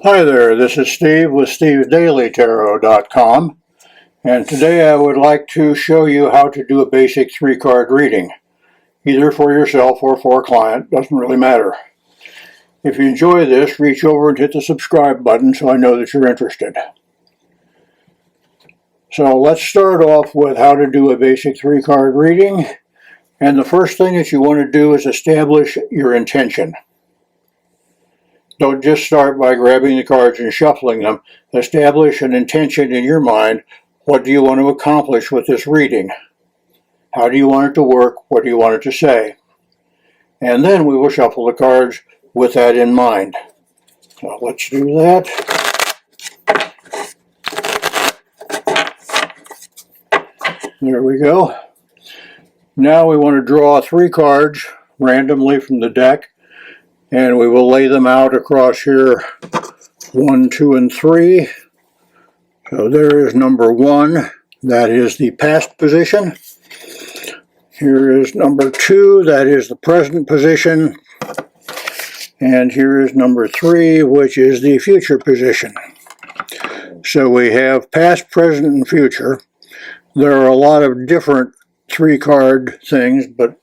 Hi there, this is Steve with Steve'sDailyTarot.com, and today I would like to show you how to do a basic 3-card reading, either for yourself or for a client, doesn't really matter. If you enjoy this, reach over and hit the subscribe button so I know that you're interested. So let's start off with how to do a basic 3-card reading, and the first thing that you want to do is establish your intention. Don't just start by grabbing the cards and shuffling them. Establish an intention in your mind. What do you want to accomplish with this reading? How do you want it to work? What do you want it to say? And then we will shuffle the cards with that in mind. So let's do that. There we go. Now we want to draw 3 cards randomly from the deck, and we will lay them out across here, 1, 2, and 3. So there is number 1, that is the past position. Here is number 2, that is the present position. And here is number 3, which is the future position. So we have past, present, and future. There are a lot of different 3-card things, but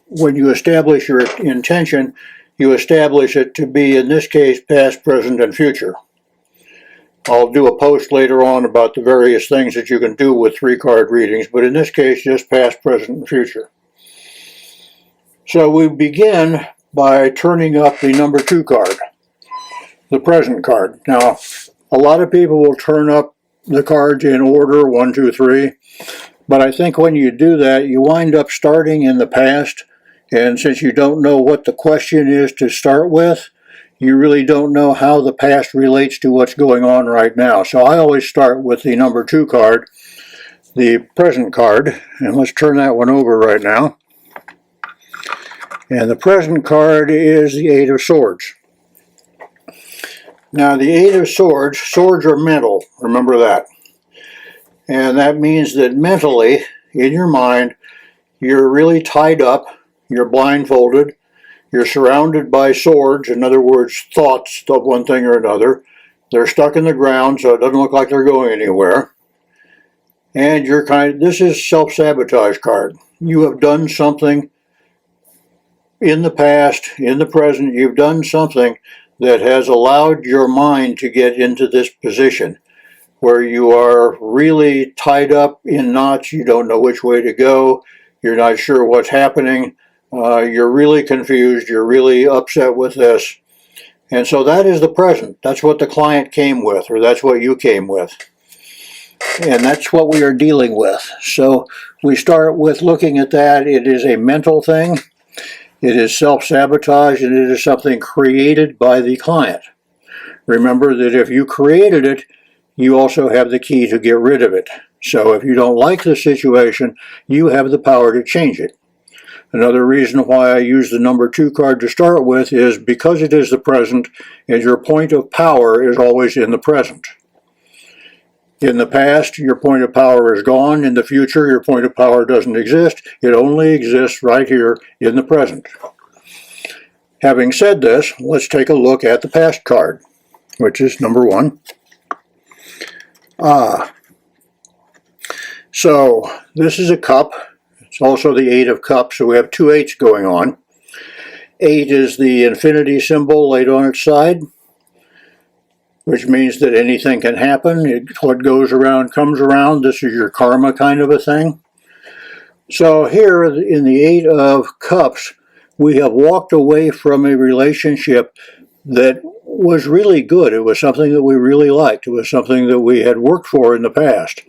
when you establish your intention, you establish it to be, in this case, past, present, and future. I'll do a post later on about the various things that you can do with 3-card readings, but in this case, just past, present, and future. So we begin by turning up the number 2 card, the present card. Now, a lot of people will turn up the cards in order, 1, 2, 3, but I think when you do that, you wind up starting in the past. And since you don't know what the question is to start with, you really don't know how the past relates to what's going on right now. So I always start with the number 2 card, the present card, and let's turn that one over right now. And the present card is the 8 of Swords. Now the 8 of Swords, swords are mental, remember that. And that means that mentally, in your mind, you're really tied up. You're blindfolded, you're surrounded by swords, in other words, thoughts of one thing or another. They're stuck in the ground, so it doesn't look like they're going anywhere. And you're this is self-sabotage card. You have done something in the past, in the present, you've done something that has allowed your mind to get into this position where you are really tied up in knots, you don't know which way to go, you're not sure what's happening. You're really confused, you're really upset with this. And so that is the present. That's what the client came with, or that's what you came with. And that's what we are dealing with. So we start with looking at that. It is a mental thing. It is self-sabotage, and it is something created by the client. Remember that if you created it, you also have the key to get rid of it. So if you don't like the situation, you have the power to change it. Another reason why I use the number 2 card to start with is because it is the present, and your point of power is always in the present. In the past, your point of power is gone. In the future, your point of power doesn't exist. It only exists right here in the present. Having said this, let's take a look at the past card, which is number 1. So this is a cup. It's also the 8 of Cups, so we have 2 8s going on. 8 is the infinity symbol laid on its side, which means that anything can happen. What goes around comes around. This is your karma kind of a thing. So here in the 8 of Cups, we have walked away from a relationship that was really good. It was something that we really liked. It was something that we had worked for in the past.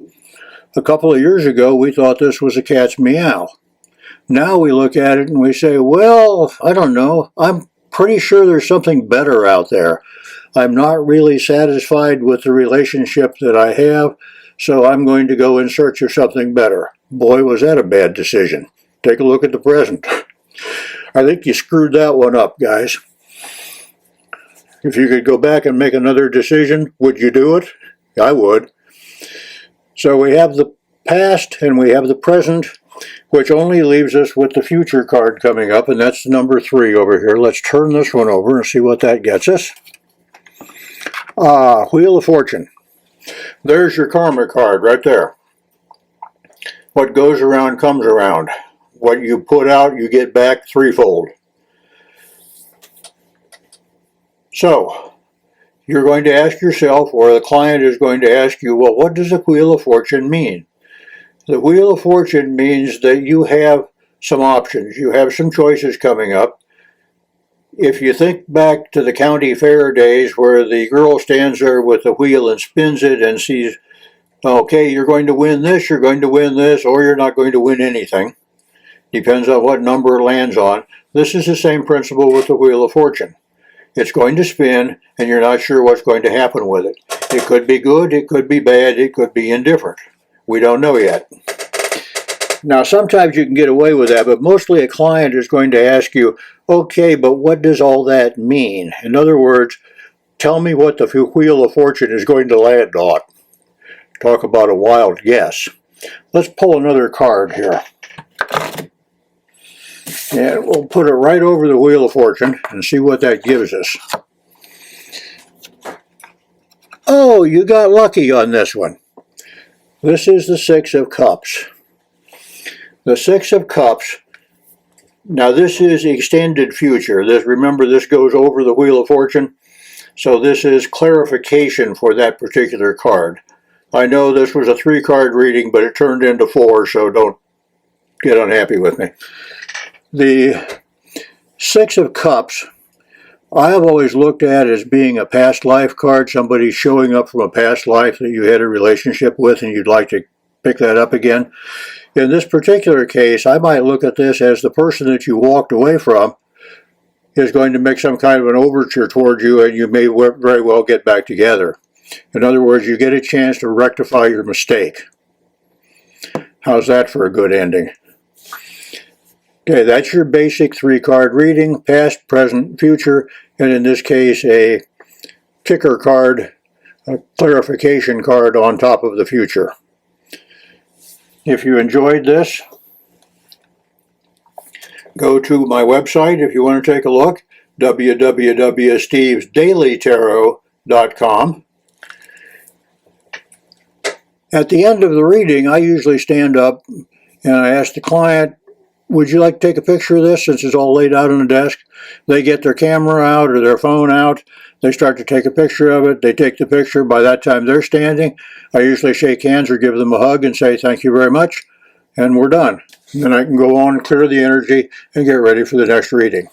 A couple of years ago, we thought this was a cat's meow. Now we look at it and we say, well, I don't know. I'm pretty sure there's something better out there. I'm not really satisfied with the relationship that I have, so I'm going to go in search of something better. Boy, was that a bad decision. Take a look at the present. I think you screwed that one up, guys. If you could go back and make another decision, would you do it? I would. So we have the past and we have the present, which only leaves us with the future card coming up, and that's number 3 over here. Let's turn this one over and see what that gets us. Wheel of Fortune. There's your karma card right there. What goes around comes around. What you put out, you get back threefold. So, you're going to ask yourself, or the client is going to ask you, well, what does the Wheel of Fortune mean? The Wheel of Fortune means that you have some options. You have some choices coming up. If you think back to the county fair days where the girl stands there with the wheel and spins it and sees, okay, you're going to win this, you're going to win this, or you're not going to win anything. Depends on what number it lands on. This is the same principle with the Wheel of Fortune. It's going to spin, and you're not sure what's going to happen with it. It could be good, it could be bad, it could be indifferent. We don't know yet. Now, sometimes you can get away with that, but mostly a client is going to ask you, okay, but what does all that mean? In other words, tell me what the Wheel of Fortune is going to land on. Talk about a wild guess. Let's pull another card here. And we'll put it right over the Wheel of Fortune and see what that gives us. Oh, you got lucky on this one. This is the Six of Cups. The Six of Cups, now this is extended future. Remember, this goes over the Wheel of Fortune, so this is clarification for that particular card. I know this was a 3-card reading, but it turned into 4, so don't get unhappy with me. The Six of Cups, I have always looked at as being a past life card, somebody showing up from a past life that you had a relationship with and you'd like to pick that up again. In this particular case, I might look at this as the person that you walked away from is going to make some kind of an overture toward you, and you may very well get back together. In other words, you get a chance to rectify your mistake. How's that for a good ending? Okay, that's your basic 3-card reading, past, present, future, and in this case a kicker card, a clarification card on top of the future. If you enjoyed this, go to my website if you want to take a look, www.stevesdailytarot.com. At the end of the reading, I usually stand up and I ask the client, would you like to take a picture of this since it's all laid out on the desk? They get their camera out or their phone out. They start to take a picture of it. They take the picture. By that time they're standing. I usually shake hands or give them a hug and say thank you very much, and we're done. Then I can go on, clear the energy, and get ready for the next reading.